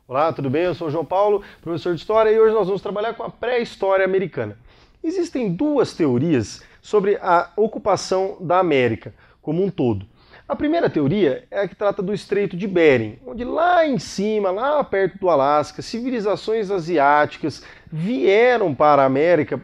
Olá, tudo bem? Eu sou o João Paulo, professor de História, e hoje nós vamos trabalhar com a pré-história americana. Existem duas teorias sobre a ocupação da América como um todo. A primeira teoria é a que trata do Estreito de Bering, onde lá em cima, lá perto do Alasca, civilizações asiáticas vieram para a América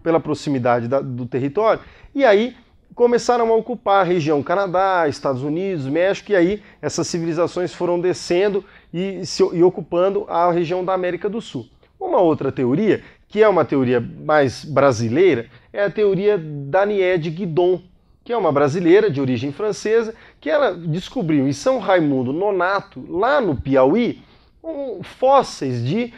pela proximidade do território, e aí começaram a ocupar a região Canadá, Estados Unidos, México, e aí essas civilizações foram descendo e ocupando a região da América do Sul. Uma outra teoria, que é uma teoria mais brasileira, é a teoria da Niede Guidon, que é uma brasileira de origem francesa, que ela descobriu em São Raimundo Nonato, lá no Piauí, fósseis de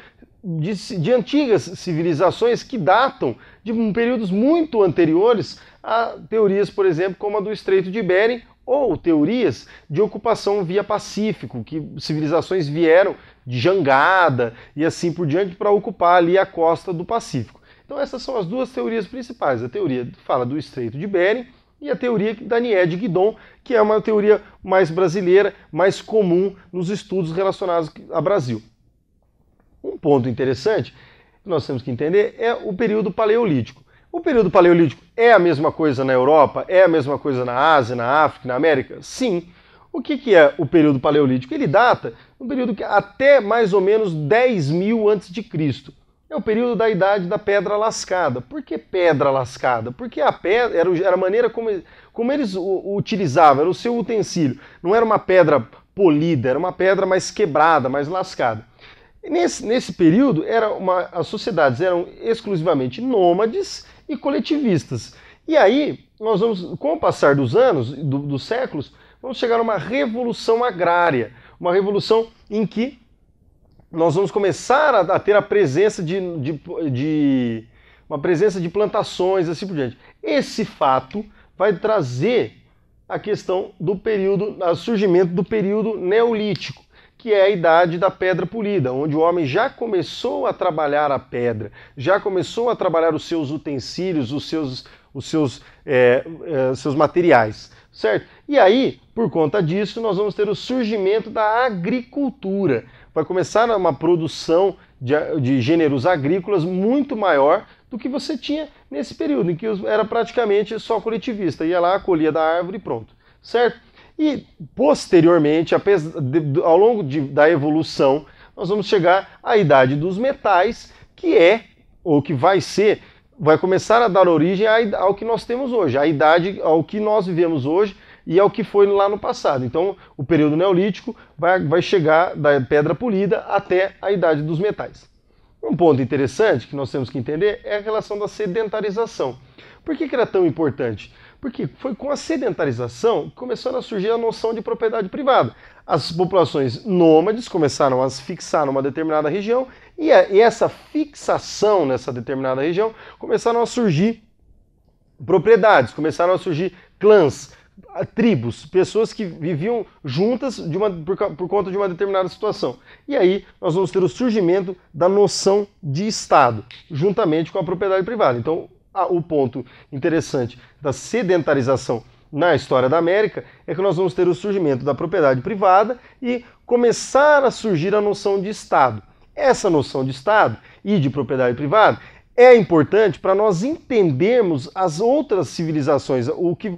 antigas civilizações que datam de períodos muito anteriores a teorias, por exemplo, como a do Estreito de Bering, ou teorias de ocupação via Pacífico, que civilizações vieram de jangada e assim por diante para ocupar ali a costa do Pacífico. Então essas são as duas teorias principais. A teoria fala do Estreito de Bering e a teoria da Niede Guidon, que é uma teoria mais brasileira, mais comum nos estudos relacionados ao Brasil. Um ponto interessante que nós temos que entender é o período paleolítico. O período paleolítico é a mesma coisa na Europa? É a mesma coisa na Ásia, na África, na América? Sim. O que é o período paleolítico? Ele data um período que até mais ou menos 10.000 a.C. É o período da Idade da Pedra Lascada. Por que pedra lascada? Porque a pedra era a maneira como eles utilizavam, era o seu utensílio. Não era uma pedra polida, era uma pedra mais quebrada, mais lascada. Nesse período, as sociedades eram exclusivamente nômades e coletivistas. E aí, nós vamos, com o passar dos anos, dos séculos, vamos chegar a uma revolução agrária, uma revolução em que nós vamos começar a ter a presença uma presença de plantações, assim por diante. Esse fato vai trazer a questão do surgimento do período neolítico, que é a idade da pedra polida, onde o homem já começou a trabalhar a pedra, já começou a trabalhar os seus utensílios, os seus materiais, certo? E aí, por conta disso, nós vamos ter o surgimento da agricultura. Vai começar uma produção de gêneros agrícolas muito maior do que você tinha nesse período, em que era praticamente só coletivista. Ia lá, colhia da árvore e pronto, certo? E, posteriormente, ao longo da evolução, nós vamos chegar à idade dos metais, que vai começar a dar origem ao que nós temos hoje, ao que nós vivemos hoje e ao que foi lá no passado. Então, o período neolítico vai chegar da pedra polida até a idade dos metais. Um ponto interessante que nós temos que entender é a relação da sedentarização. Por que era tão importante? Porque foi com a sedentarização que começou a surgir a noção de propriedade privada. As populações nômades começaram a se fixar numa determinada região e essa fixação nessa determinada região começaram a surgir propriedades, começaram a surgir clãs, tribos, pessoas que viviam juntas por conta de uma determinada situação. E aí nós vamos ter o surgimento da noção de Estado, juntamente com a propriedade privada. Então, o ponto interessante da sedentarização na história da América é que nós vamos ter o surgimento da propriedade privada e começar a surgir a noção de Estado. Essa noção de Estado e de propriedade privada é importante para nós entendermos as outras civilizações,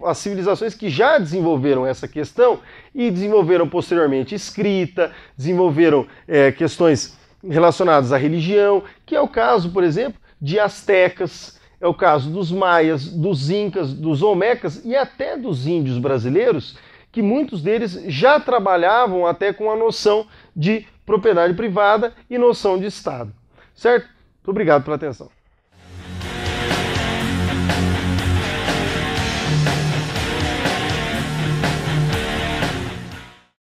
as civilizações que já desenvolveram essa questão e desenvolveram posteriormente escrita, desenvolveram questões relacionadas à religião, que é o caso, por exemplo, de astecas, é o caso dos maias, dos incas, dos olmecas e até dos índios brasileiros, que muitos deles já trabalhavam até com a noção de propriedade privada e noção de Estado. Certo? Muito obrigado pela atenção.